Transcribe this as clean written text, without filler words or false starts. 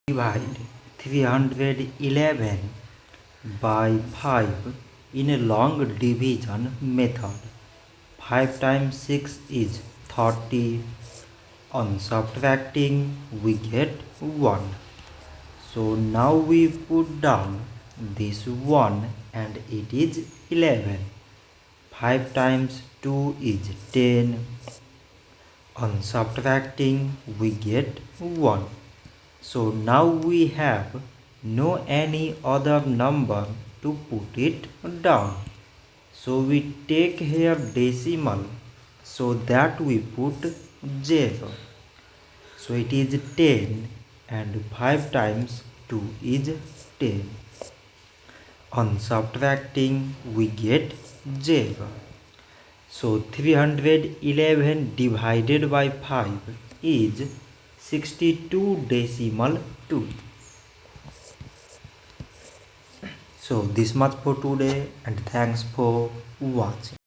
Divide 311 by 5 in a long division method. 5 times 6 is 30. On subtracting we get 1. So now we put down this 1 and it is 11. 5 times 2 is 10. On subtracting we get 1. So now we have no any other number to put it down. So we take here decimal, so that we put 0. So it is 10 and 5 times 2 is 10. On subtracting we get 0. So 311 divided by 5 is 62.2. So this much for today and thanks for watching.